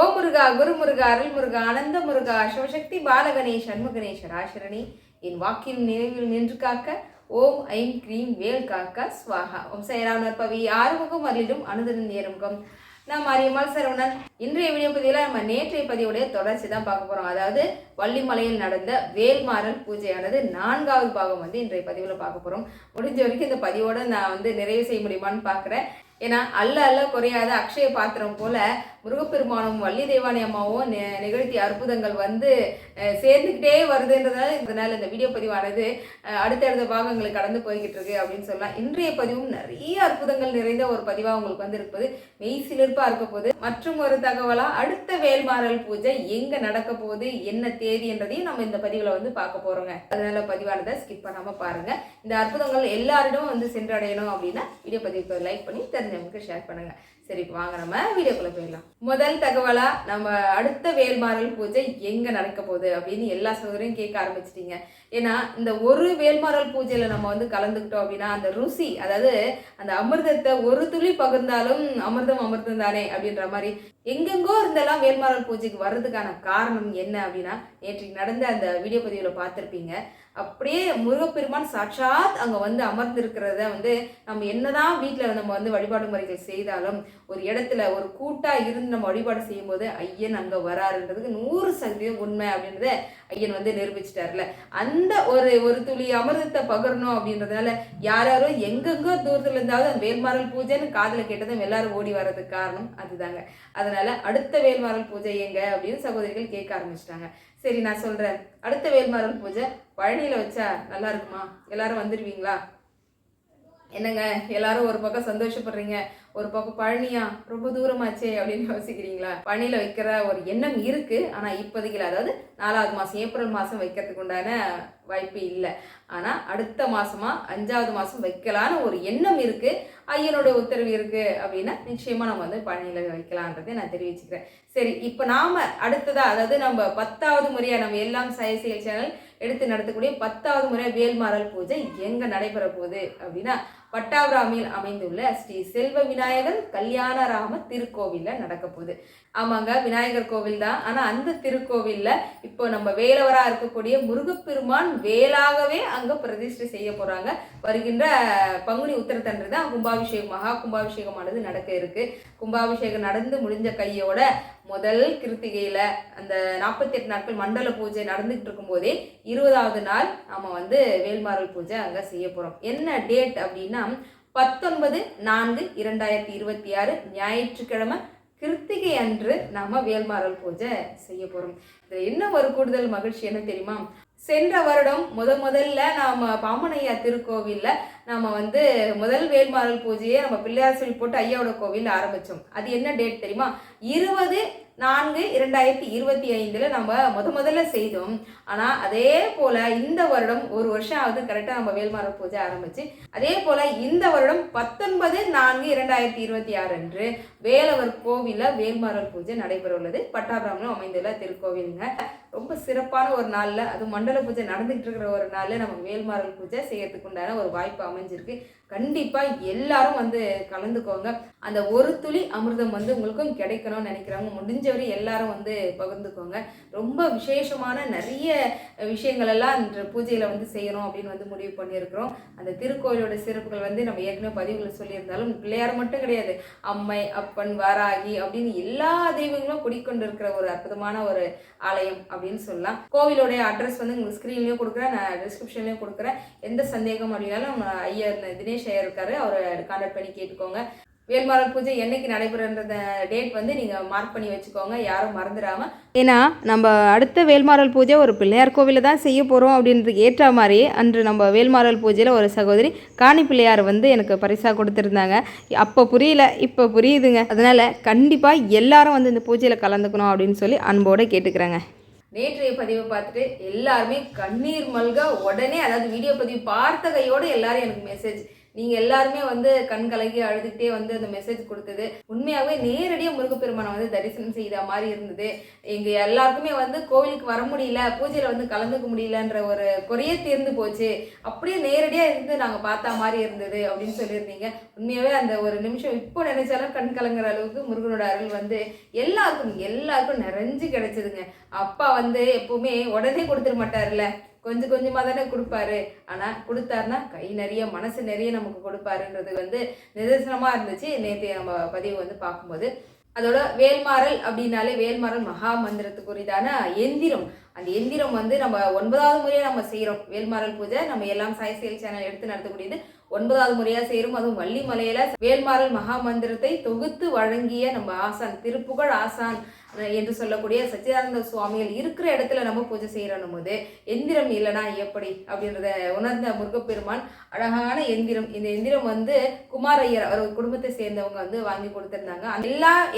ஓம் முருகா, குரு முருகா, அருள் முருகா, ஆனந்த முருகா, சிவசக்தி பாலகணேஷ், அன்முகணேஷ், ராசரணி என் வாக்கின் நினைவில் நின்று காக்க ஓம் ஐம் கிரீம் வேல் காக்க ஸ்வாகா. ஓம் சைராவணர் பவி ஆறுமுகம் அருளிடும் அனுதன் நேருமுகம். நான் மாரியம்மாள் சரவணன். இன்றைய வீடியோ பதிவில் நம்ம நேற்றைய பதிவுடைய தொடர்ச்சி தான் பார்க்க போகிறோம். அதாவது வள்ளிமலையில் நடந்த வேல்மாறல் பூஜையானது 4வது பாகம் இன்றைய பதிவில் பார்க்க போகிறோம். முடிஞ்ச வரைக்கும் இந்த பதிவோடு நான் நிறைவு செய்ய முடியுமான்னு பார்க்குறேன். ஏன்னா அல்ல அல்ல குறையாத அக்ஷய பாத்திரம் போல முருகப்பெருமானும் வள்ளி தெய்வானி அம்மாவும் நிகழ்த்திய அற்புதங்கள் சேர்ந்துக்கிட்டே வருதுன்றதால இதனால் இந்த வீடியோ பதிவானது அடுத்தடுத்த பாகங்களுக்கு கடந்து போய்கிட்டு இருக்கு அப்படின்னு சொல்லலாம். இன்றைய பதிவும் நிறைய அற்புதங்கள் நிறைந்த ஒரு பதிவாக உங்களுக்கு இருப்பது மெய் சிலிர்ப்பாக இருக்க போகுது. மற்றும் ஒரு தகவலாக அடுத்த வேல்மாறல் பூஜை எங்கே நடக்க போகுது, என்ன தேதி என்றதையும் நம்ம இந்த பதிவில் பார்க்க போகிறோங்க. அதனால பதிவானதை ஸ்கிப் பண்ணாமல் பாருங்கள். இந்த அற்புதங்கள் எல்லாரிடம் சென்றடையணும் அப்படின்னா வீடியோ பதிவுக்கு லைக் பண்ணி தெரிஞ்சவங்களுக்கு ஷேர் பண்ணுங்கள். சரி, வாங்க நம்ம வீடியோக்குள்ள போயிடலாம். முதல் தகவலா நம்ம அடுத்த வேல்மாறல் பூஜை எங்க நடக்க போகுது அப்படின்னு எல்லா சகோதரையும் கேட்க ஆரம்பிச்சிட்டீங்க. ஏன்னா இந்த ஒரு வேல்மாறல் பூஜையில நம்ம கலந்துக்கிட்டோம் அப்படின்னா அந்த ருசி, அதாவது அந்த அமிர்தத்தை ஒரு துளி பகிர்ந்தாலும் அமிர்தம் தானே அப்படின்ற மாதிரி எங்கெங்கோ இருந்தெல்லாம் வேல்மாறல் பூஜைக்கு வர்றதுக்கான காரணம் என்ன அப்படின்னா நேற்றைக்கு நடந்த அந்த வீடியோ பதிவில் பார்த்துருப்பீங்க. அப்படியே முருகப்பெருமான் சாட்சாத் அங்கே அமர்ந்திருக்கிறத நம்ம என்னதான் வீட்டில் நம்ம வழிபாடு முறைகள் செய்தாலும் ஒரு இடத்துல ஒரு கூட்டாக இருந்து நம்ம வழிபாடு செய்யும் போது ஐயன் அங்கே வராருன்றதுக்கு 100% உண்மை அப்படின்றத ஐயன் நிரூபிச்சிட்டார்ல. அந்த ஒரு துளி அமிர்தத்தை பகிரணும் அப்படின்றதுனால யாரோ எங்கெங்கோ தூரத்துல இருந்தாவது அந்த வேல்மாறல் பூஜைன்னு காதில் கேட்டதும் எல்லாரும் ஓடி வர்றதுக்கு காரணம் அதுதாங்க. அதனால அடுத்த வேல்மாறல் பூஜை எங்க அப்படின்னு சகோதரிகள் கேட்க ஆரம்பிச்சிட்டாங்க. சரி, நான் சொல்றேன். அடுத்த வேல்மாறல் பூஜை பழனியில வச்சா நல்லா இருக்குமா? எல்லாரும் வந்துடுவீங்களா? என்னங்க எல்லாரும் ஒரு பக்கம் சந்தோஷப்படுறீங்க, ஒரு பக்கம் பழனியா ரொம்ப தூரமாச்சே அப்படின்னு யோசிக்கிறீங்களா? பழனியில வைக்கிற ஒரு எண்ணம் இருக்கு, ஆனா இப்போதைக்கு அதாவது 4வது மாசம் ஏப்ரல் மாசம் வைக்கிறதுக்கு உண்டான வாய்ப்பு இல்லை. ஆனா அடுத்த மாசமா 5வது மாசம் வைக்கலான்னு ஒரு எண்ணம் இருக்கு. ஐயனோட உத்தரவு இருக்கு அப்படின்னா நிச்சயமா நம்ம பழனியில வைக்கலான்றதை நான் தெரிவிச்சுக்கிறேன். சரி, இப்போ நாம அடுத்ததா அதாவது நம்ம 10வது முறையா நம்ம எல்லாம் செயல் சேனல் எடுத்து நடத்தக்கூடிய 10வது முறை வேல்மாறல் பூஜை எங்க நடைபெற போகுது அப்படின்னா பட்டாபிராமில் அமைந்துள்ள ஸ்ரீ செல்வ விநாயகர் கல்யாணராம திருக்கோவில்ல நடக்க போகுது. ஆமாங்க, விநாயகர் கோவில் தான். ஆனா அந்த திருக்கோவில்ல இப்போ நம்ம வேலவரா இருக்கக்கூடிய முருகப்பெருமான் வேலாகவே அங்க பிரதிஷ்டை செய்ய போறாங்க. வருகின்ற பங்குனி உத்திரத்தன்று தான் கும்பாபிஷேகம், மகா கும்பாபிஷேகமானது நடக்க இருக்கு. கும்பாபிஷேகம் நடந்து முடிஞ்ச கையோட முதல் கிருத்திகையில அந்த 48 நாட்கள் மண்டல பூஜை நடந்துகிட்டு இருக்கும் போதே 20வது நாள் நாம வேல்மாறல் பூஜை அங்க செய்ய போறோம். என்ன டேட் அப்படின்னா 19/4/2026 ஞாயிற்றுக்கிழமை கிருத்திகை அன்று நாம வேல்மாறல் பூஜை செய்ய போறோம். இதுல என்ன ஒரு கூடுதல் மகிழ்ச்சி என்ன தெரியுமா? சென்ற வருடம் முதல்ல நாம பாமனையா திருக்கோவில்ல நாம முதல் வேல்மாறல் பூஜையை நம்ம பிள்ளையார் சொல்லி போட்டு ஐயாவோட கோவில் ஆரம்பிச்சோம். அது என்ன டேட் தெரியுமா? 20/4/2025 நம்ம முதல்ல செய்தோம். ஆனா அதே போல இந்த வருடம் ஒரு வருஷம் ஆகுது கரெக்டா நம்ம வேல்மாறல் பூஜை ஆரம்பிச்சு. அதே போல இந்த வருடம் 19/4/2026 அன்று வேலவர் கோவில வேல்மாறல் பூஜை நடைபெற உள்ளது. பட்டாபிராமிலும் அமைந்துள்ள திருக்கோவிலுங்க. ரொம்ப சிறப்பான ஒரு நாள்ல, அது மண்டல பூஜை நடந்துகிட்டு இருக்கிற ஒரு நாள்ல நம்ம வேல்மாறல் பூஜை செய்யறதுக்கு உண்டான ஒரு வாய்ப்பு அமைஞ்சிருக்கு. கண்டிப்பா எல்லாரும் கலந்துக்கோங்க. அந்த ஒரு துளி அமிர்தம் உங்களுக்கும் கிடைக்கணும்னு நினைக்கிறவங்க முடிஞ்சவரை எல்லாரும் பகிர்ந்துக்கோங்க. ரொம்ப விசேஷமான நிறைய விஷயங்கள் எல்லாம் இந்த பூஜையில செய்யணும் அப்படின்னு முடிவு பண்ணியிருக்கிறோம். அந்த திருக்கோயிலோட சிறப்புகள் நம்ம ஏற்கனவே பதிவுகளை சொல்லியிருந்தாலும் பிள்ளையார் மட்டும் கிடையாது, அம்மை, அப்பன், வாராகி அப்படின்னு எல்லா தெய்வங்களும் குடிக்கொண்டு இருக்கிற ஒரு அற்புதமான ஒரு ஆலயம் அப்படின்னு சொல்லலாம். கோவிலோடைய அட்ரஸ் உங்களுக்கு ஸ்கிரீன்லயும் கொடுக்குறேன், நான் டிஸ்கிரிப்ஷன்லயும் கொடுக்குறேன். எந்த சந்தேகம் அப்படின்னாலும் நம்ம ஐயர் தினேஷ் ஐயர் இருக்காரு, அவரை கான்டாக்ட் பண்ணி கேட்டுக்கோங்க. வேல்மாறல் பூஜை என்னைக்கு நடைபெறன்ற டேட் நீங்க மார்க் பண்ணி வச்சுக்கோங்க, யாரும் மறந்துடாம. ஏன்னா நம்ம அடுத்த வேல்மாறல் பூஜை ஒரு பிள்ளையார் கோவிலில் தான் செய்ய போகிறோம் அப்படின்றதுக்கு ஏற்ற மாதிரி அன்று நம்ம வேல்மாறல் பூஜையில் ஒரு சகோதரி காணி பிள்ளையார் எனக்கு பரிசாக கொடுத்துருந்தாங்க. அப்போ புரியல, இப்போ புரியுதுங்க. அதனால் கண்டிப்பாக எல்லாரும் இந்த பூஜையில் கலந்துக்கணும் அப்படின்னு சொல்லி அன்போடு கேட்டுக்கிறேங்க. நேற்றைய பதிவை பார்த்துட்டு எல்லாருமே கண்ணீர் மல்க உடனே, அதாவது வீடியோ பதிவு பார்த்த கையோடு எல்லாரும் எனக்கு மெசேஜ், நீங்கள் எல்லாருமே வந்து கண் கலங்கி அழுதுகிட்டே வந்து அந்த மெசேஜ் கொடுத்தது உண்மையாகவே நேரடியாக முருகப்பெருமானை வந்து தரிசனம் செய்த மாதிரி இருந்தது. எங்கள் எல்லாருக்குமே வந்து கோவிலுக்கு வர முடியல, பூஜையில் வந்து கலந்துக்க முடியலன்ற ஒரு குறையே தீர்ந்து போச்சு, அப்படியே நேரடியாக இருந்து நாங்கள் பார்த்தா மாதிரி இருந்தது அப்படின்னு சொல்லியிருந்தீங்க. உண்மையாகவே அந்த ஒரு நிமிஷம் இப்போ நினைச்சாலும் கண் கலங்குற அளவுக்கு முருகனோட அருள் வந்து எல்லாருக்கும் நிறைஞ்சு கிடைச்சதுங்க. அப்பா வந்து எப்பவுமே உடனே கொடுத்துட மாட்டார்ல, கொஞ்சம் கொஞ்சமாக தானே கொடுப்பாரு. ஆனால் கொடுத்தாருன்னா கை நிறைய மனசு நிறைய நமக்கு கொடுப்பாருன்றது வந்து நிதர்சனமாக இருந்துச்சு நேற்று நம்ம பதிவு வந்து பார்க்கும்போது. அதோட வேல்மாறல் அப்படின்னாலே வேல்மாறல் மகா மந்திரத்துக்குரியதான எந்திரம். அந்த எந்திரம் வந்து நம்ம 9வது முறையாக நம்ம செய்கிறோம். வேல்மாறல் பூஜை நம்ம எல்லாம் சாய் செயல் சேனல் எடுத்து நடத்தக்கூடியது 9வது முறையாக செய்கிறோம். அதுவும் வள்ளிமலையில வேல்மாறல் மகா மந்திரத்தை தொகுத்து வழங்கிய நம்ம ஆசான், திருப்புகழ் ஆசான் என்று சொல்லக்கூடிய சச்சிதானந்த சுவாமிகள் இருக்கிற இடத்துல நம்ம பூஜை செய்யணும் போது எந்திரம் இல்லைனா எப்படி அப்படின்றத உணர்ந்த முருகப்பெருமான் அழகான எந்திரம். இந்த எந்திரம் வந்து குமாரையர் அவர் குடும்பத்தை சேர்ந்தவங்க வந்து வாங்கி கொடுத்துருந்தாங்க.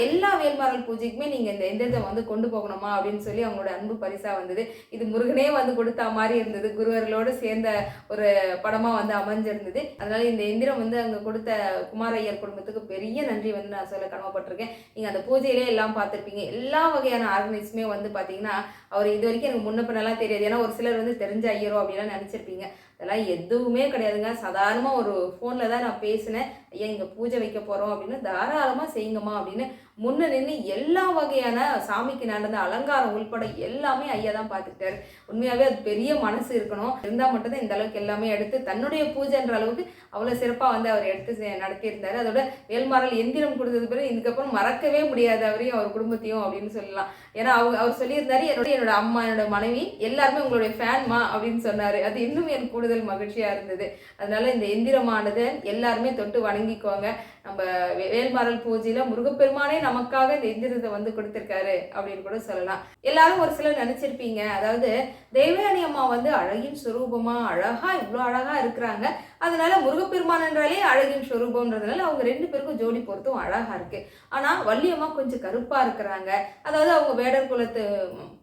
எல்லா வேல்மாறல் பூஜைக்குமே நீங்கள் இந்த எந்திரத்தை வந்து கொண்டு போகணுமா அப்படின்னு சொல்லி அவங்களோட அன்பு பரிசா வந்தது. இது முருகனே வந்து கொடுத்தா மாதிரி இருந்தது, குருவர்களோடு சேர்ந்த ஒரு படமா வந்து அமைஞ்சிருந்தது. அதனால இந்த எந்திரம் வந்து அங்கே கொடுத்த குமாரையர் குடும்பத்துக்கு பெரிய நன்றி வந்து நான் சொல்ல கடமைப்பட்டிருக்கேன். நீங்கள் அந்த பூஜையிலே எல்லாம் பார்த்துருப்பீங்க. எல்லா வகையான ஆர்கனைஸுமே வந்து பார்த்தீங்கன்னா அவர் இது வரைக்கும் எனக்கு முன்ன பின்னெல்லாம் தெரியாது. ஏன்னா ஒரு சிலர் வந்து தெரிஞ்ச ஐயரோ அப்படிலாம் நினச்சிருப்பீங்க. அதெல்லாம் எதுவுமே கிடையாதுங்க. சாதாரணமாக ஒரு ஃபோனில் தான் நான் பேசினேன், ஐயா இங்கே பூஜை வைக்க போகிறோம் அப்படின்னு, தாராளமாக செய்யுங்கம்மா அப்படின்னு முன்ன நின்று எல்லா வகையான சாமிக்கு நடந்த அலங்காரம் உள்பட எல்லாமே ஐயா தான் பார்த்துக்கிட்டாரு. உண்மையாகவே அது பெரிய மனசு இருக்கணும், இருந்தால் மட்டும்தான் இந்த அளவுக்கு எல்லாமே எடுத்து தன்னுடைய பூஜைன்ற அளவுக்கு அவ்வளோ சிறப்பாக வந்து அவர் எடுத்து நடத்தியிருந்தார். அதோட வேல்மாறல் எந்திரம் கொடுத்தது பிறகு இதுக்கப்புறம் மறக்கவே முடியாது அவரையும் அவர் குடும்பத்தையும் அப்படின்னு சொல்லலாம். ஏன்னா அவர் சொல்லியிருந்தாரு, என்னோட அம்மா என்னோட மனைவி எல்லாருமே உங்களுடைய ஃபேன்மா அப்படின்னு சொன்னார். அது இன்னும் எனக்கு கூடுதல் மகிழ்ச்சியாக இருந்தது. அதனால இந்த எந்திரமானது எல்லாருமே தொட்டு வணங்கிக்குவாங்க. நம்ம வேல்மாறல் பூஜையில் முருகப்பெருமானே நமக்காக இந்த எந்திரத்தை வந்து கொடுத்துருக்காரு அப்படின்னு கூட சொல்லலாம். எல்லாரும் ஒரு சிலர் நினச்சிருப்பீங்க, அதாவது தேவயானி அம்மா வந்து அழகின் சுரூபமாக அழகாக இவ்வளோ அழகாக இருக்கிறாங்க, அதனால முருகப்பெருமான் என்றாலே அழகின் ஸ்வரூபம்ன்றதுனால அவங்க 2 பேருக்கும் ஜோடி பொறுத்தும் அழகா இருக்கு. ஆனா வள்ளியம்மா கொஞ்சம் கருப்பா இருக்கிறாங்க, அதாவது அவங்க வேடர் குலத்து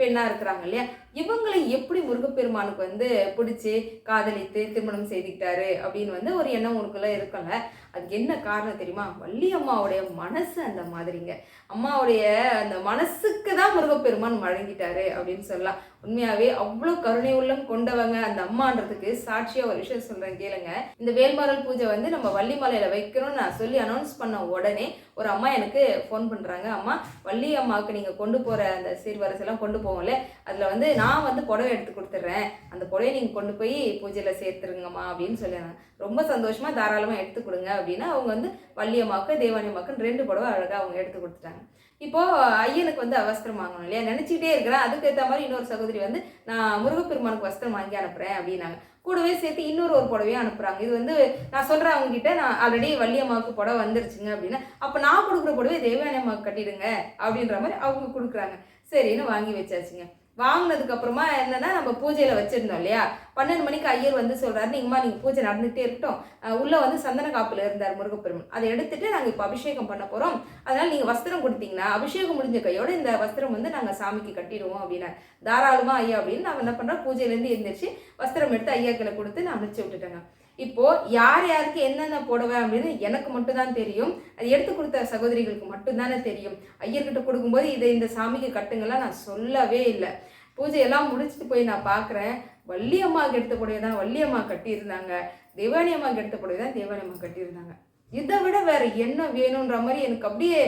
பெண்ணா இருக்கிறாங்க இல்லையா, இவங்களை எப்படி முருகப்பெருமானுக்கு வந்து பிடிச்சி காதலித்து திருமணம் செய்துக்கிட்டாரு அப்படின்னு வந்து ஒரு எண்ணம் உனக்குள்ள இருக்கல. அதுக்கு என்ன காரணம் தெரியுமா? வள்ளி அம்மாவுடைய மனசு அந்த மாதிரிங்க. அம்மாவுடைய அந்த மனசுக்கு தான் முருகப்பெருமான் வழங்கிட்டாரு அப்படின்னு சொல்லலாம். உண்மையாவே அவ்வளோ கருணை உள்ளம் கொண்டவங்க அந்த அம்மான்றதுக்கு சாட்சியா ஒரு விஷயம் சொல்றேன் கேளுங்க. இந்த வேல்மாறல் பூஜை வந்து நம்ம வள்ளிமலையில வைக்கணும்னு நான் சொல்லி அனௌன்ஸ் பண்ண உடனே ஒரு அம்மா எனக்கு ஃபோன் பண்றாங்க, அம்மா வள்ளி அம்மாவுக்கு நீங்க கொண்டு போற அந்த சீர்வரிசெல்லாம் கொண்டு போவோம்ல, அதுல வந்து நான் வந்து புடவை எடுத்து கொடுத்துட்றேன், அந்த புடவை நீங்க கொண்டு போய் பூஜையில சேர்த்துருங்கம்மா அப்படின்னு சொல்லிடுறாங்க. ரொம்ப சந்தோஷமா தாராளமா எடுத்து கொடுங்க அப்படின்னா அவங்க வந்து வள்ளி அம்மாவுக்கு தேவானி அம்மாவுக்குன்னு 2 புடவை அழகா அவங்க எடுத்து கொடுத்துட்டாங்க. இப்போ ஐயனுக்கு வந்து வஸ்திரம் வாங்கணும் இல்லையா, நினைச்சிட்டே இருக்கிறேன். அதுக்கு ஏற்ற மாதிரி இன்னொரு சகோதரி வந்து நான் முருகப்பெருமானுக்கு வஸ்திரம் வாங்கி அனுப்புறேன் அப்படின்னாங்க. கூடவே சேர்த்து இன்னொரு புடவையும் அனுப்புறாங்க. இது வந்து நான் சொல்றேன் அவங்க கிட்ட, நான் ஆல்ரெடி வள்ளி அம்மாவுக்கு புடவை வந்துருச்சுங்க அப்படின்னா, அப்ப நான் கொடுக்குற புடவை தேவயானி அம்மாவுக்கு கட்டிடுங்க அப்படின்ற மாதிரி அவங்க கொடுக்குறாங்க. சரின்னு வாங்கி வச்சாச்சுங்க. வாங்கினதுக்கு அப்புறமா என்னன்னா, நம்ம பூஜையில வச்சிருந்தோம் இல்லையா, 12 மணிக்கு ஐயர் வந்து சொல்றாரு, நீங்க பூஜை நடந்துகிட்டே இருக்கட்டும், உள்ள வந்து சந்தன காப்புல இருந்தார் முருகப்பெருமான், அதை எடுத்துட்டு நாங்க இப்போ அபிஷேகம் பண்ண போறோம், அதனால நீங்க வஸ்திரம் கொடுத்தீங்கன்னா அபிஷேகம் முடிஞ்ச கையோட இந்த வஸ்திரம் வந்து நாங்க சாமிக்கு கட்டிடுவோம் அப்படின்னா, தாராளமா ஐயா அப்படின்னு நாங்க என்ன பண்றோம், பூஜையிலேருந்து எழுந்திரிச்சு வஸ்திரம் எடுத்து ஐயாக்களை கொடுத்து நான் அனுப்பிச்சு விட்டுட்டேங்க. இப்போ யார் யாருக்கு என்னென்ன போடுவேன் அப்படின்னு எனக்கு மட்டும்தான் தெரியும், அது எடுத்து கொடுத்த சகோதரிகளுக்கு மட்டும்தானே தெரியும். ஐயர்கிட்ட கொடுக்கும்போது இதை இந்த சாமிக்கு கட்டுங்கெல்லாம் நான் சொல்லவே இல்லை. பூஜையெல்லாம் முடிச்சுட்டு போய் நான் பார்க்குறேன், வள்ளி அம்மாவுக்கு எடுத்த புடவை தான் வள்ளி அம்மா கட்டியிருந்தாங்க, தேவானி அம்மாவுக்கு எடுத்த புடவை தான் தேவானி அம்மா கட்டியிருந்தாங்க. இதை விட வேற என்ன வேணுன்ற மாதிரி எனக்கு அப்படியே,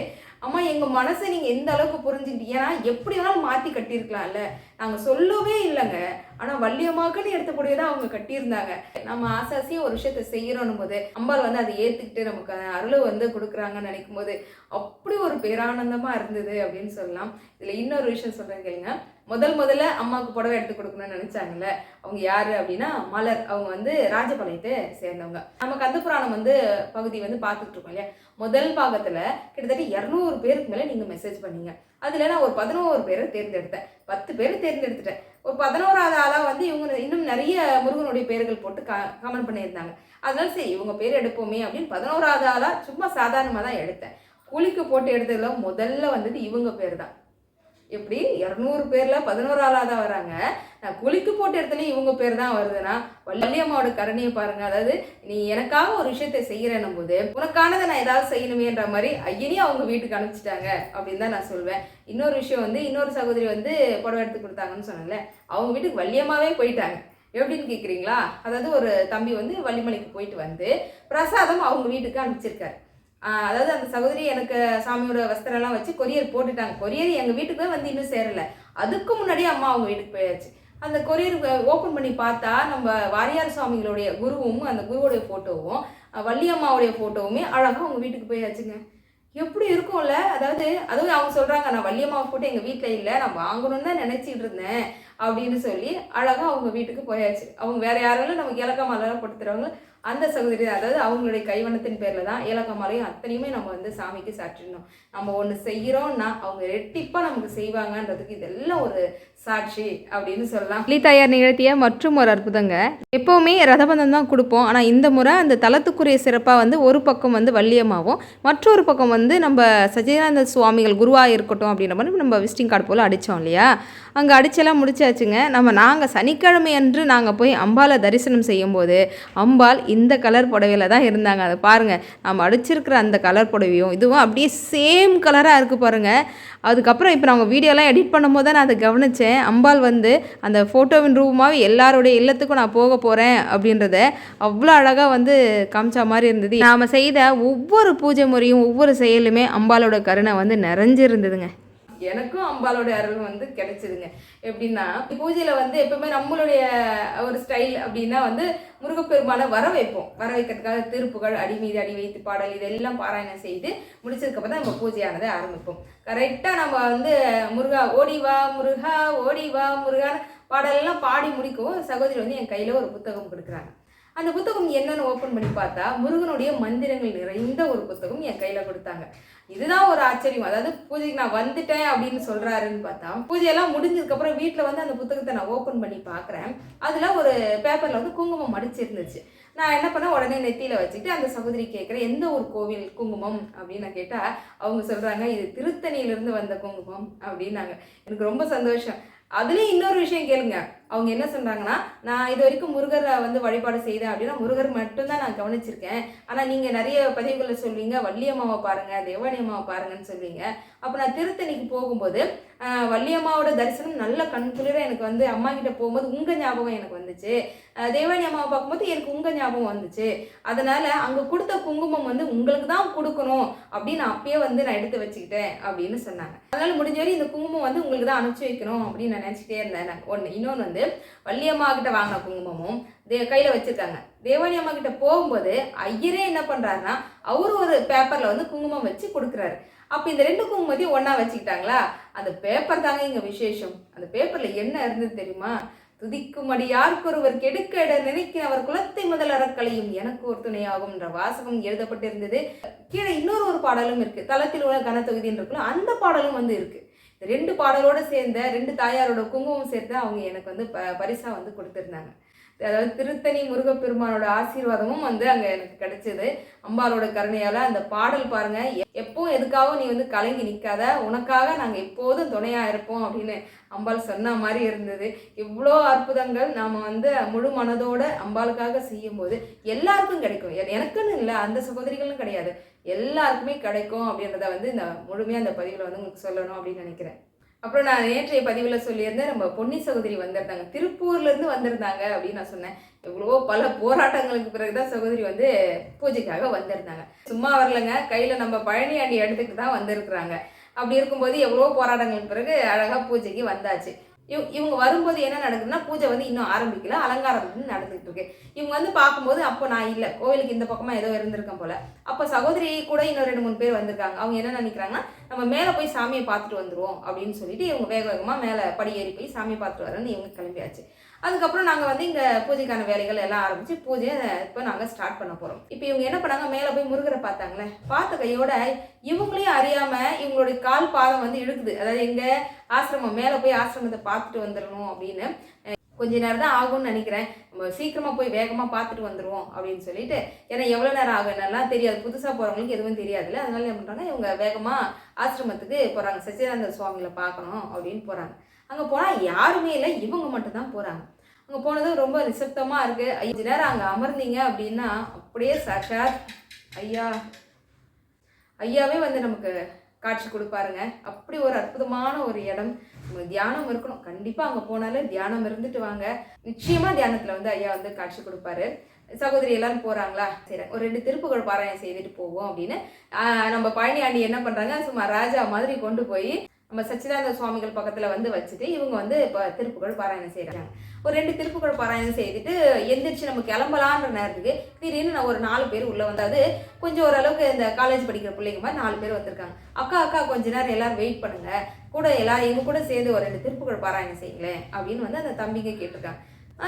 அம்மா எங்கள் மனசை நீங்கள் எந்த அளவுக்கு புரிஞ்சுக்கிட்டீங்க, ஏன்னா எப்படி வேணாலும் மாற்றி கட்டியிருக்கலாம்ல, நாங்கள் சொல்லவே இல்லைங்க, ஆனால் வள்ளியம்மாக்குன்னு எடுத்த புடவை தான் அவங்க கட்டியிருந்தாங்க. நம்ம ஆசாசியாக ஒரு விஷயத்த செய்யணும் போது அம்பாள் வந்து அதை ஏற்றுக்கிட்டு நமக்கு அருளை வந்து கொடுக்குறாங்கன்னு நினைக்கும் போது அப்படி ஒரு பேரானந்தமாக இருந்தது அப்படின்னு சொல்லலாம். இதில் இன்னொரு விஷயம் சொல்கிறேன் கேளுங்க. முதல்ல அம்மாவுக்கு புடவை எடுத்து கொடுக்கணும்னு நினைச்சாங்கல்ல, அவங்க யாரு அப்படின்னா மலர். அவங்க வந்து ராஜபாளையத்தை சேர்ந்தவங்க. நம்ம கந்தபுராணம் வந்து பகுதி வந்து பார்த்துட்டு இருக்கோம் இல்லையா, முதல் பாகத்துல கிட்டத்தட்ட 200 பேருக்கு மேல நீங்க மெசேஜ் பண்ணீங்க. அதுல நான் ஒரு 11 பேரை தேர்ந்தெடுத்தேன், 10 பேரை தேர்ந்தெடுத்துட்டேன். ஒரு 11வது ஆளா வந்து இவங்க இன்னும் நிறைய முருகனுடைய பேர்கள் போட்டு கமெண்ட் பண்ணியிருந்தாங்க. அதனால சரி இவங்க பேர் எடுப்போமே அப்படின்னு 11வது ஆளா சும்மா சாதாரணமா தான் எடுத்தேன். குளிக்கு போட்டு எடுத்ததுல முதல்ல வந்தது இவங்க பேர் தான். எப்படி 200 பேர்ல 11 ஆளா தான் வராங்க. நான் குளிக்கு போட்ட இடத்துல இவங்க பேர் தான் வருதுன்னா வள்ளியம்மாவோட கருணையை பாருங்க. அதாவது நீ எனக்காக ஒரு விஷயத்தை செய்யறேன்னும் போது உனக்கானதை நான் ஏதாவது செய்யணுமேன்ற மாதிரி ஐயனையும் அவங்க வீட்டுக்கு அனுப்பிச்சிட்டாங்க அப்படின்னு தான் நான் சொல்வேன். இன்னொரு விஷயம் வந்து இன்னொரு சகோதரி வந்து புடவை எடுத்து கொடுத்தாங்கன்னு சொன்னாங்கல்ல, அவங்க வீட்டுக்கு வள்ளியம்மாவே போயிட்டாங்க. எப்படின்னு கேட்குறீங்களா? அதாவது ஒரு தம்பி வந்து வள்ளிமலைக்கு போயிட்டு வந்து பிரசாதம் அவங்க வீட்டுக்கு அனுப்பிச்சிருக்காரு. அதாவது அந்த சகோதரி எனக்கு சாமியோட வஸ்திரம்லாம் வச்சு கொரியர் போட்டுட்டாங்க. கொரியர் எங்கள் வீட்டுக்கு வந்து இன்னும் சேரலை. அதுக்கு முன்னாடியே அம்மா அவங்க வீட்டுக்கு போயாச்சு. அந்த கொரியர் ஓப்பன் பண்ணி பார்த்தா நம்ம வாரியார் சுவாமிகளுடைய குருவும் அந்த குருவோடைய ஃபோட்டோவும் வள்ளியம்மாவுடைய ஃபோட்டோவுமே அழகாக அவங்க வீட்டுக்கு போயாச்சுங்க. எப்படி இருக்கும்ல? அதாவது அதுவும் அவங்க சொல்கிறாங்க, நான் வள்ளியம்மாவை ஃபோட்டோ எங்கள் வீட்டில் இல்லை, நான் வாங்கணும்னு தான் நினச்சிட்டு இருந்தேன் அப்படின்னு சொல்லி அழகாக அவங்க வீட்டுக்கு போயாச்சு. அவங்க வேற யாராலும் நமக்கு ஏலக்காய் மாலைலாம் போட்டு தருவாங்க. அந்த சகோதரி தான், அதாவது அவங்களுடைய கைவண்ணத்தின் பேரில் தான் ஏலக்காய் மாலையும் அத்தனையுமே நம்ம வந்து சாமிக்கு சாற்றிடணும். நம்ம ஒன்று செய்கிறோம்னா அவங்க ரெட்டிப்பாக நமக்கு செய்வாங்கன்றதுக்கு இதெல்லாம் ஒரு சாட்சி அப்படின்னு சொல்லலாம். தாயார் நிகழ்த்திய மற்றும் ஒரு அற்புதங்க. எப்போவுமே ரதபந்தம் தான் கொடுப்போம். ஆனால் இந்த முறை அந்த தலத்துக்குரிய சிறப்பாக வந்து ஒரு பக்கம் வந்து வள்ளியம்மாவும் மற்றொரு பக்கம் வந்து நம்ம சச்சிதானந்த சுவாமிகள் குருவாக இருக்கட்டும் அப்படின்ற மாதிரி நம்ம விசிட்டிங் கார்டு போல் அடித்தோம் இல்லையா? அங்கே அடிச்செல்லாம் முடிச்சாச்சுங்க. நாங்கள் சனிக்கிழமை அன்று நாங்கள் போய் அம்பாலை தரிசனம் செய்யும்போது அம்பாள் இந்த கலர் புடவையில் தான் இருந்தாங்க. அதை பாருங்கள், நம்ம அடிச்சிருக்கிற அந்த கலர் புடவையும் இதுவும் அப்படியே சேம் கலராக இருக்குது பாருங்கள். அதுக்கப்புறம் இப்போ நாங்கள் வீடியோலாம் எடிட் பண்ணும்போது தான் நான் அதை கவனித்தேன். அம்பாள் வந்து அந்த ஃபோட்டோவின் ரூபமாகவே எல்லாருடைய இல்லத்துக்கும் நான் போக போகிறேன் அப்படின்றத அவ்வளோ அழகாக வந்து காமிச்சா மாதிரி இருந்தது. நாம் செய்த ஒவ்வொரு பூஜை முறையும் ஒவ்வொரு செயலுமே அம்பாளோட கருணை வந்து நிறைஞ்சிருந்ததுங்க. எனக்கும் அம்பாலோட அருள் வந்து கிடைச்சிதுங்க. எப்படின்னா பூஜையில் வந்து எப்பவுமே நம்மளுடைய ஒரு ஸ்டைல் அப்படின்னா வந்து முருகப்பெருமானை வர வைப்போம். வர வைக்கிறதுக்காக திருப்புகள் அடி மீது அடி வைத்து பாடல் இதெல்லாம் பாராயணம் செய்து முடிச்சதுக்கப்புறம் தான் நம்ம பூஜையானதை ஆரம்பிப்போம். கரெக்டாக நம்ம வந்து முருகா ஓடிவா முருகா ஓடிவா முருகான்னு பாடலெல்லாம் பாடி முடிக்கவும் சகோதரி வந்து என் கையில் ஒரு புத்தகம் கொடுக்குறாங்க. அந்த புத்தகம் என்னன்னு ஓப்பன் பண்ணி பார்த்தா முருகனுடைய மந்திரங்கள் நிறைந்த ஒரு புத்தகம் என் கையில் கொடுத்தாங்க. இதுதான் ஒரு ஆச்சரியம். அதாவது பூஜைக்கு நான் வந்துட்டேன் அப்படின்னு சொல்கிறாருன்னு பார்த்தா பூஜையெல்லாம் முடிஞ்சதுக்கப்புறம் வீட்டில் வந்து அந்த புத்தகத்தை நான் ஓப்பன் பண்ணி பார்க்குறேன். அதில் ஒரு பேப்பரில் வந்து குங்குமம் மடிச்சிருந்துச்சு. நான் என்ன பண்ணேன், உடனே நெத்தியில் வச்சுட்டு அந்த சகோதரி கேட்குறேன், எந்த ஒரு கோவில் குங்குமம் அப்படின்னு நான் கேட்டால் அவங்க சொல்கிறாங்க, இது திருத்தணியிலிருந்து வந்த குங்குமம் அப்படின்னாங்க. எனக்கு ரொம்ப சந்தோஷம். அதுலேயும் இன்னொரு விஷயம் கேளுங்க. அவங்க என்ன சொல்கிறாங்கன்னா, நான் இது வரைக்கும் முருகரை வந்து வழிபாடு செய்தேன் அப்படின்னா முருகர் மட்டும்தான் நான் கவனிச்சிருக்கேன். ஆனால் நீங்கள் நிறைய பதிவுகளில் சொல்வீங்க வள்ளியம்மாவை பாருங்கள் தேவானி அம்மாவை பாருங்கன்னு சொல்வீங்க. அப்போ நான் திருத்தணிக்கு போகும்போது வள்ளியம்மாவோட தரிசனம் நல்ல கண்குளிர எனக்கு வந்து அம்மா கிட்ட போகும்போது உங்கள் ஞாபகம் எனக்கு வந்துச்சு. தேவானி அம்மாவை பார்க்கும்போது எனக்கு உங்கள் ஞாபகம் வந்துச்சு. அதனால் அங்கே கொடுத்த குங்குமம் வந்து உங்களுக்கு தான் கொடுக்கணும் அப்படின்னு அப்பயே வந்து நான் எடுத்து வச்சுக்கிட்டேன் அப்படின்னு சொன்னாங்க. அதனால் முடிஞ்ச வரை இந்த குங்குமம் வந்து உங்களுக்கு தான் அனுப்பிச்சி வைக்கணும் அப்படின்னு நான் நினச்சிட்டே இருந்தேன். இன்னொன்று வந்து வள்ளியம்மா கிட்ட வாங்கின குங்குமமும் கையில் வச்சுருக்காங்க. தேவானி அம்மா கிட்ட போகும்போது ஐயரே என்ன பண்ணுறாருன்னா அவரு ஒரு பேப்பரில் வந்து குங்குமம் வச்சு கொடுக்குறாரு. அப்போ இந்த ரெண்டு குங்குமத்தையும் ஒன்றா வச்சுக்கிட்டாங்களா? அந்த பேப்பர் தாங்க இங்கே விசேஷம். அந்த பேப்பரில் என்ன இருந்தது தெரியுமா? துதிக்குமடி யாருக்கொருவர் கெடுக்க இட நினைக்கிறவர் குலத்தை முதல் அறக்கலையும் எனக்கு ஒரு துணையாகும் என்ற வாசகம் எழுதப்பட்டிருந்தது. கீழே இன்னொரு பாடலும் இருக்கு. தளத்தில் உள்ள கனத்தொகுதின்னு இருக்குல்ல, அந்த பாடலும் வந்து இருக்கு. இந்த ரெண்டு பாடலோடு சேர்ந்த ரெண்டு தாயாரோட குங்குமம் சேர்த்து அவங்க எனக்கு வந்து பரிசா வந்து கொடுத்துருந்தாங்க. அதாவது திருத்தணி முருகப்பெருமானோட ஆசீர்வாதமும் வந்து அங்கே எனக்கு கிடைச்சது. அம்பாலோட கருணையால் அந்த பாடல் பாருங்க, எப்பவும் எதுக்காகவும் நீ வந்து கலங்கி நிற்காத, உனக்காக நாங்கள் எப்போதும் துணையாக இருப்போம் அப்படின்னு அம்பாள் சொன்ன மாதிரி இருந்தது. இவ்வளோ அற்புதங்கள் நாம் வந்து முழு மனதோட அம்பாளுக்காக செய்யும்போது எல்லாருக்கும் கிடைக்கும். எனக்குன்னு இல்லை, அந்த சகோதரிகளும் கிடையாது, எல்லாருக்குமே கிடைக்கும் அப்படின்றத வந்து இந்த முழுமையாக அந்த பதிவில் வந்து உங்களுக்கு சொல்லணும் அப்படின்னு நினைக்கிறேன். அப்புறம் நான் நேற்றைய பதிவில் சொல்லியிருந்தேன், நம்ம பொன்னி சகோதரி வந்திருந்தாங்க, திருப்பூர்லேருந்து வந்திருந்தாங்க அப்படின்னு நான் சொன்னேன். எவ்வளோ பல போராட்டங்களுக்கு பிறகுதான் சகோதரி வந்து பூஜைக்காக வந்திருந்தாங்க. சும்மா வரலைங்க, கையில் நம்ம பழனி ஆண்டி இடத்துக்கு தான் வந்திருக்கிறாங்க. அப்படி இருக்கும்போது எவ்வளோ போராட்டங்களுக்கு பிறகு அழகாக பூஜைக்கு வந்தாச்சு. இவங்க வரும்போது என்ன நடக்குதுன்னா பூஜை வந்து இன்னும் ஆரம்பிக்கல, அலங்காரம் வந்து நடந்துகிட்டு இருக்கு. இவங்க வந்து பார்க்கும்போது அப்போ நான் இல்லை, கோவிலுக்கு இந்த பக்கமாக ஏதோ இருந்திருக்கேன் போல. அப்போ சகோதரி கூட இன்னும் 2-3 பேர் வந்திருக்காங்க. அவங்க என்ன நினைக்கிறாங்கன்னா நம்ம மேலே போய் சாமியை பார்த்துட்டு வந்துடுவோம் அப்படின்னு சொல்லிட்டு இவங்க வேக வேகமாக மேலே படி ஏறி போய் சாமியை பார்த்துட்டு வரேன்னு இவங்க கிளம்பியாச்சு. அதுக்கப்புறம் நாங்கள் வந்து இங்கே பூஜைக்கான வேலைகள் எல்லாம் ஆரம்பித்து பூஜையை இப்போ நாங்கள் ஸ்டார்ட் பண்ண போகிறோம். இப்போ இவங்க என்ன பண்ணாங்க, மேலே போய் முருகரை பார்த்தாங்களே, பார்த்த கையோட இவங்களையும் அறியாமல் இவங்களுடைய கால் பாதம் வந்து இழுக்குது. அதாவது எங்கள் ஆசிரமம் மேலே போய் ஆசிரமத்தை பார்த்துட்டு வந்துடணும் அப்படின்னு கொஞ்ச நேரம் தான் ஆகும்னு நினைக்கிறேன், நம்ம சீக்கிரமாக போய் வேகமாக பார்த்துட்டு வந்துடுவோம் அப்படின்னு சொல்லிட்டு, ஏன்னா எவ்வளோ நேரம் ஆகும் என்னெல்லாம் தெரியாது, புதுசாக போகிறவங்களுக்கு எதுவும் தெரியாதுல்ல, அதனால என்ன பண்ணுறாங்க, இவங்க வேகமாக ஆசிரமத்துக்கு போகிறாங்க, சச்சிதானந்த சுவாமிகளை பார்க்கணும் அப்படின்னு போகிறாங்க. அங்கே போனால் யாருமே இல்லை, இவங்க மட்டும்தான் போகிறாங்க. அங்கே போனதும் ரொம்ப நிசப்தமாக இருக்குது. 5 நேரம் அங்கே அமர்ந்தீங்க அப்படின்னா அப்படியே சாட்சாத் ஐயாவே வந்து நமக்கு காட்சி கொடுப்பாருங்க. அப்படி ஒரு அற்புதமான ஒரு இடம். தியானம் இருக்கணும், கண்டிப்பாக அங்கே போனாலே தியானம் இருந்துட்டு வாங்க, நிச்சயமாக தியானத்தில் வந்து ஐயா வந்து காட்சி கொடுப்பாரு. சகோதரி எல்லாரும் போகிறாங்களா, சரி ஒரு 2 திருப்புகழ் பாராயணம் செய்துட்டு போவோம் அப்படின்னு நம்ம பழனி ஆண்டி என்ன பண்ணுறாங்க, சும்மா ராஜா மாதிரி கொண்டு போய் நம்ம சச்சிதானந்த சுவாமிகள் பக்கத்தில் வந்து வச்சுட்டு இவங்க வந்து இப்போ திருப்புகழ் பாராயணம் செய்கிறாங்க. ஒரு 2 திருப்புகழ் பாராயணம் செய்துட்டு எந்திரிச்சு நம்ம கிளம்பலான்ற நேரத்துக்கு திடீர்னு நான் ஒரு 4 பேர் உள்ளே வந்தாது, கொஞ்சம் ஓரளவுக்கு இந்த காலேஜ் படிக்கிற பிள்ளைங்க மாதிரி 4 பேர் வந்திருக்காங்க. அக்கா கொஞ்ச நேரம் எல்லாரும் வெயிட் பண்ணுங்க, கூட எல்லாரும் இவங்க கூட சேர்ந்து ஒரு 2 திருப்புகழ் பாராயணம் செய்யுங்களேன் அப்படின்னு வந்து அந்த தம்பிங்க கேட்டிருக்காங்க.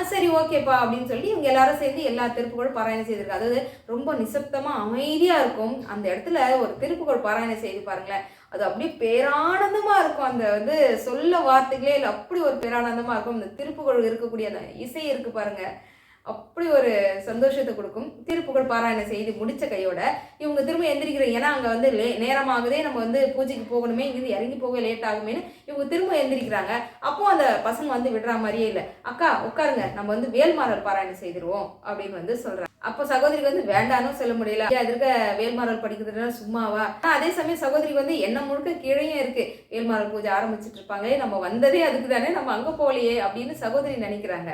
சரி ஓகேப்பா அப்படின்னு சொல்லி இவங்க எல்லாரும் சேர்ந்து எல்லா திருப்புகழும் பாராயணம் செய்திருக்காங்க. அதாவது ரொம்ப நிசப்தமாக அமைதியாக இருக்கும் அந்த இடத்துல. ஒரு திருப்புகழ் பாராயணம் செய்து பாருங்களேன், அது அப்படியே பேரானந்தமாக இருக்கும். அந்த வந்து சொல்ல வார்த்தைகளே இல்லை, அப்படி ஒரு பேரானந்தமாக இருக்கும். அந்த திருப்புகழ் இருக்கக்கூடிய அந்த இசை இருக்கு பாருங்க, அப்படி ஒரு சந்தோஷத்தை கொடுக்கும். திருப்புகழ் பாராயணம் செய்து முடித்த கையோட இவங்க திரும்ப எந்திரிக்கிறோம், ஏன்னா அங்கே வந்து நேரமாகதே, நம்ம வந்து பூஜைக்கு போகணுமே, இங்கிருந்து இறங்கி போக லேட் ஆகுமேனு இவங்க திரும்ப எந்திரிக்கிறாங்க. அப்போ அந்த பசங்க வந்து விடுற மாதிரியே இல்லை, அக்கா உட்காருங்க நம்ம வந்து வேல்மாறல் பாராயணம் செய்திருவோம் அப்படின்னு வந்து சொல்கிறாங்க. அப்போ சகோதரிக்கு வந்து வேண்டான்னு சொல்ல முடியல, இருக்க வேல்மாறல் படிக்கிறதுனா சும்மாவா. அதே சமயம் சகோதரிக்கு வந்து என்ன முழுக்க கீழையும் இருக்கு, வேல்மாறல் பூஜை ஆரம்பிச்சுட்டு இருப்பாங்களே, நம்ம வந்ததே அதுக்கு தானே, நம்ம அங்கே போகலையே அப்படின்னு சகோதரி நினைக்கிறாங்க.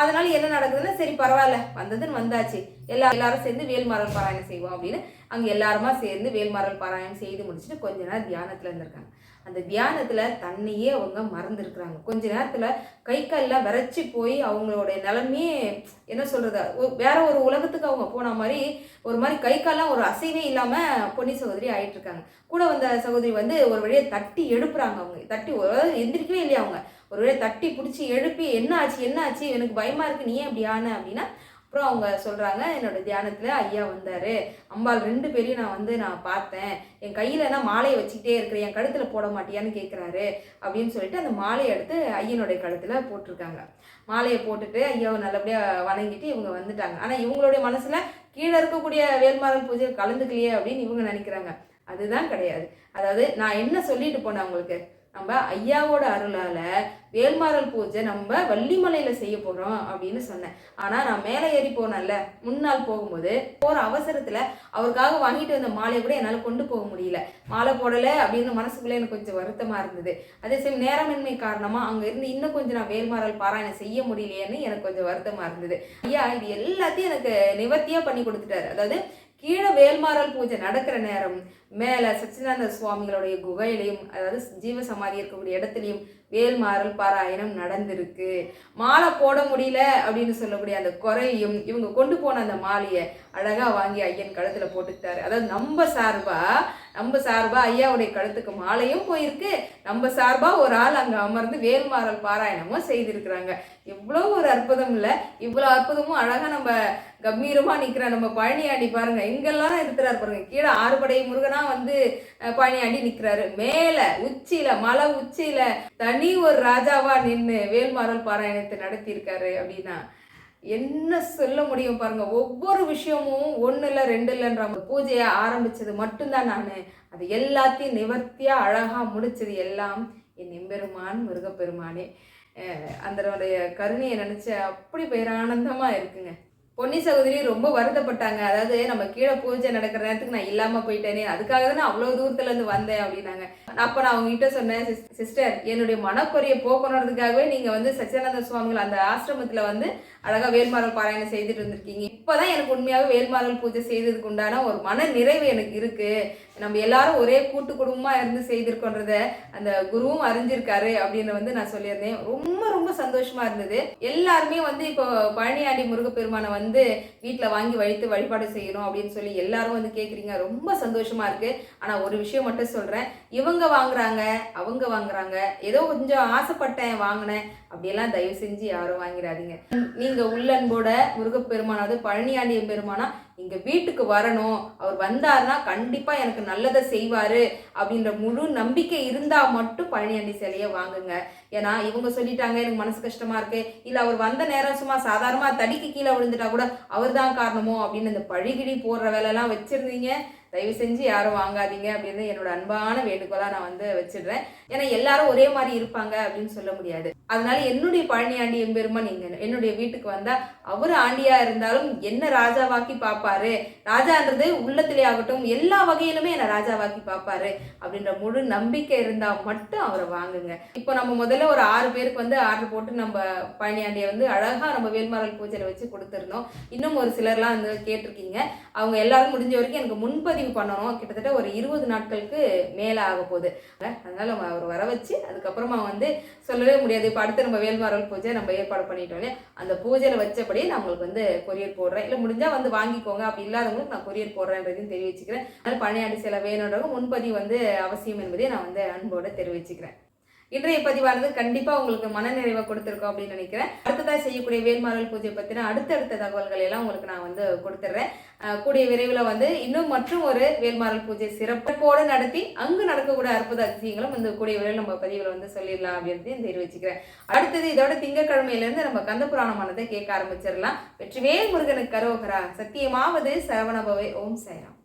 அதனால என்ன நடக்குதுன்னா, சரி பரவாயில்ல வந்ததுன்னு வந்தாச்சு, எல்லாரும் சேர்ந்து வேல்மாறல் பாராயணம் செய்வோம் அப்படின்னு அங்கே எல்லாருமா சேர்ந்து வேல்மாறல் பாராயணம் செய்து முடிச்சுட்டு கொஞ்ச நேரம் தியானத்தில் இருந்திருக்காங்க. அந்த தியானத்தில் தன்னையே அவங்க மறந்துருக்குறாங்க. கொஞ்ச நேரத்தில் கை கால்லாம் விரைச்சி போய் அவங்களுடைய நிலைமையே என்ன சொல்கிறது, வேற ஒரு உலகத்துக்கு அவங்க போன மாதிரி ஒரு மாதிரி கை கால்லாம் ஒரு அசைவே இல்லாமல் பொன்னி சகோதரி ஆகிட்டு இருக்காங்க. கூட வந்த சகோதரி வந்து ஒரு வழியை தட்டி எழுப்புறாங்க. அவங்க தட்டி எந்திரிக்கவே இல்லையா, அவங்க ஒரு வழியை தட்டி பிடிச்சி எழுப்பி என்ன ஆச்சு எனக்கு பயமாக இருக்குது, நீ ஏன் அப்படி ஆன அப்படின்னா, அப்புறம் அவங்க சொல்கிறாங்க, என்னோட தியானத்தில் ஐயா வந்தார், அம்பாள் 2 பேரையும் நான் பார்த்தேன், என் கையில் நான் மாலையை வச்சுக்கிட்டே இருக்கிறேன், என் கழுத்தில் போட மாட்டியான்னு கேட்குறாரு அப்படின்னு சொல்லிட்டு அந்த மாலையை எடுத்து ஐயனுடைய கழுத்தில் போட்டிருக்காங்க. மாலையை போட்டுட்டு ஐயாவை நல்லபடியாக வணங்கிட்டு இவங்க வந்துட்டாங்க. ஆனால் இவங்களுடைய மனசில் கீழே இருக்கக்கூடிய வேல்மாறல் பூஜையில் கலந்துக்கலையே அப்படின்னு இவங்க நினைக்கிறாங்க. அதுதான் கிடையாது. அதாவது நான் என்ன சொல்லிட்டு போனேன் உங்களுக்கு, நம்ம ஐயாவோட அருளால் வேல்மாறல் பூஜை நம்ம வள்ளிமலையில் செய்ய போகிறோம் அப்படின்னு சொன்னேன். ஆனால் நான் மேலே ஏறி போனேன்ல, முன்னால் போகும்போது போகிற அவசரத்தில் அவருக்காக வாங்கிட்டு வந்த மாலையை கூட என்னால் கொண்டு போக முடியல, மாலை போடலை அப்படின்னு மனசுக்குள்ளே எனக்கு கொஞ்சம் வருத்தமாக இருந்தது. அதே சமயம் நேரமின்மை காரணமாக அங்கே இருந்து இன்னும் கொஞ்சம் நான் வேல்மாறல் பாராயணம் செய்ய முடியலையேன்னு எனக்கு கொஞ்சம் வருத்தமாக இருந்தது. ஐயா இது எல்லாத்தையும் எனக்கு நிவர்த்தியாக பண்ணி கொடுத்துட்டாரு. அதாவது கீழே வேல்மாறல் பூஜை நடக்கிற நேரம் மேலே சச்சிதானந்த சுவாமிகளுடைய குகையிலையும், அதாவது ஜீவ சமாதி இருக்கக்கூடிய இடத்துலையும் வேல்மாறல் பாராயணம் நடந்திருக்கு. மாலை போட முடியல அப்படின்னு சொல்லக்கூடிய அந்த குறையும் இவங்க கொண்டு போன அந்த மாலையை அழகாக வாங்கி ஐயன் கழுத்தில் போட்டுக்கிட்டாரு. அதாவது நம்ம சார்பா ஐயாவுடைய கழுத்துக்கு மாலையும் போயிருக்கு, நம்ம சார்பாக ஒரு ஆள் அங்கே அமர்ந்து வேல்மாறல் பாராயணமும் செய்திருக்கிறாங்க. எவ்வளோ ஒரு அற்புதம் இல்லை, இவ்வளோ அற்புதமும் அழகாக நம்ம கம்பீரமாக நிற்கிற நம்ம பழனியாண்டி பாருங்க, எங்கெல்லாம் இருக்கிறார் பாருங்க. கீழே 6 படை முருகனா வந்து பழனியாண்டி நிற்கிறாரு, மேலே உச்சியில் மலை உச்சியில் தனி ஒரு ராஜாவா நின்று வேல்மாறல் பாராயணத்தை நடத்தியிருக்காரு அப்படின்னா என்ன சொல்ல முடியும் பாருங்க. ஒவ்வொரு விஷயமும் 1 இல்லை 2 இல்லைன்ற பூஜையை ஆரம்பிச்சது மட்டும்தான் நான், அது எல்லாத்தையும் நிவர்த்தியா அழகா முடிச்சது எல்லாம் என் எம்பெருமான் முருகப்பெருமானே. அதனுடைய கருணையை நினைச்ச அப்படி பேரானந்தமா இருக்குங்க. பொன்னி சகோதரி ரொம்ப வருத்தப்பட்டாங்க. அதாவது நம்ம கீழே பூஜை நடக்கிற நேரத்துக்கு நான் இல்லாமல் போயிட்டேனே, அதுக்காக தான் நான் அவ்வளோ தூரத்துலேருந்து வந்தேன் அப்படின்னாங்க. அப்போ நான் அவங்ககிட்ட சொன்னேன், சிஸ்டர் என்னுடைய மனக்குறையை போக்கணுறதுக்காகவே நீங்கள் வந்து சச்சிதானந்த சுவாமிகள் அந்த ஆசிரமத்தில் வந்து அழகாக வேல்மாறல் பாராயணம் செய்துட்டு இருந்திருக்கீங்க. இப்போ தான் எனக்கு உண்மையாகவே வேல்மாறல் பூஜை செய்ததுக்கு உண்டான ஒரு மன நிறைவு எனக்கு இருக்குது. நம்ம எல்லாரும் ஒரே கூட்டு குடும்பமாக இருந்து செய்திருக்கோன்றத அந்த குருவும் அறிஞ்சிருக்காரு அப்படின்னு வந்து நான் சொல்லியிருந்தேன். ரொம்ப ரொம்ப சந்தோஷமாக இருந்தது. எல்லாருமே வந்து இப்போ பழனியாண்டி முருகப்பெருமானை வந்து வீட்டில் வாங்கி வழிபாடு செய்யணும் அப்படின்னு சொல்லி எல்லாரும் வந்து கேட்குறீங்க. ரொம்ப சந்தோஷமாக இருக்குது. ஆனால் ஒரு விஷயம் மட்டும் சொல்கிறேன், இவங்க வாங்குறாங்க, அவங்க வாங்குறாங்க, ஏதோ கொஞ்சம் ஆசைப்பட்டேன் வாங்கினேன் அப்படியெல்லாம் தயவு செஞ்சு யாரும் வாங்கிடாதீங்க. நீங்க உள்ளன்போட முருகப்பெருமானாவது பழனியாண்டிய பெருமானா எங்க வீட்டுக்கு வரணும், அவர் வந்தாருன்னா கண்டிப்பா எனக்கு நல்லதை செய்வாரு அப்படின்ற முழு நம்பிக்கை இருந்தா மட்டும் பழனியாண்டி சிலையை வாங்குங்க. ஏன்னா இவங்க சொல்லிட்டாங்க எனக்கு மனசு கஷ்டமா இருக்கு, இல்ல அவர் வந்த நேரம் சும்மா சாதாரணமா தடிக்கு கீழே விழுந்துட்டா கூட அவர் தான் காரணமோ அப்படின்னு இந்த பழிகிடி போடுற வேலையெல்லாம் வச்சிருந்தீங்க, தயவு செஞ்சு யாரும் வாங்காதீங்க அப்படின்னு என்னோட அன்பான வேண்டுகோளா நான் வச்சிடுறேன். ஏன்னா எல்லாரும் ஒரே மாதிரி இருப்பாங்க அப்படின்னு சொல்ல முடியாது. அதனால என்னுடைய பழனி ஆண்டி எம்பெருமான் என்னுடைய வீட்டுக்கு வந்தா அவரு ஆண்டியா இருந்தாலும் என்ன ராஜாவாக்கி பார்ப்பாரு, ராஜான்றது உள்ளத்திலே ஆகட்டும் எல்லா வகையிலுமே என்ன ராஜாவாக்கி பார்ப்பாரு அப்படின்ற முழு நம்பிக்கை இருந்தா மட்டும் அவரை வாங்குங்க. இப்போ நம்ம முதல்ல ஒரு 6 பேருக்கு ஆர்டர் போட்டு நம்ம பழனி ஆண்டியை அழகா நம்ம வேல்மாறல் பூஜையில வச்சு கொடுத்துருந்தோம். இன்னும் ஒரு சிலர்லாம் கேட்டிருக்கீங்க. அவங்க எல்லாரும் முடிஞ்ச வரைக்கும் எனக்கு முன்பதிவு பண்ணணும். கிட்டத்தட்ட ஒரு 20 நாட்களுக்கு மேல ஆக போகுது. அதனால அவர் வர வச்சு அதுக்கப்புறமா சொல்லவே முடியாது. இப்போ அடுத்து நம்ம வேல்மாறல் பூஜை நம்ம ஏற்பாடு பண்ணிட்டோம் இல்லையா, அந்த பூஜையில வச்சபடி நான் உங்களுக்கு கொரியர் போடுறேன். இல்லை முடிஞ்சா வாங்கிக்கோங்க, அப்படி இல்லாதவங்களுக்கு நான் கொரியர் போடுறேன்றதையும் தெரிவிச்சுக்கிறேன். அதனால பழனியாண்டி சிலை வேணுன்றவங்க முன்பதிவு அவசியம் என்பதை நான் அன்போட தெரிவிச்சுக்கிறேன். இன்றைய பதிவானது கண்டிப்பா உங்களுக்கு மனநிறைவை கொடுத்துருக்கோம் அப்படின்னு நினைக்கிறேன். அடுத்ததாக செய்யக்கூடிய வேல்மாறல் பூஜை பத்தின அடுத்தடுத்த தகவல்கள் எல்லாம் உங்களுக்கு நான் கொடுத்துட்றேன். கூடிய விரைவில் இன்னும் மற்றும் ஒரு வேல்மாறல் பூஜை சிறப்போடு நடத்தி அங்கு நடக்கக்கூடிய அற்புத அதிசயங்களும் கூடிய விரைவில் நம்ம பதிவில் சொல்லிடலாம் அப்படின்னு தெரிவிச்சுக்கிறேன். அடுத்தது இதோட திங்கக்கிழமையிலிருந்து நம்ம கந்த புராணமானதை கேட்க ஆரம்பிச்சிடலாம். வெற்றிவேல் முருகனுக்கு கரோகரா, சத்தியமாவது சரவணபவை. ஓம் சாய்ராம்.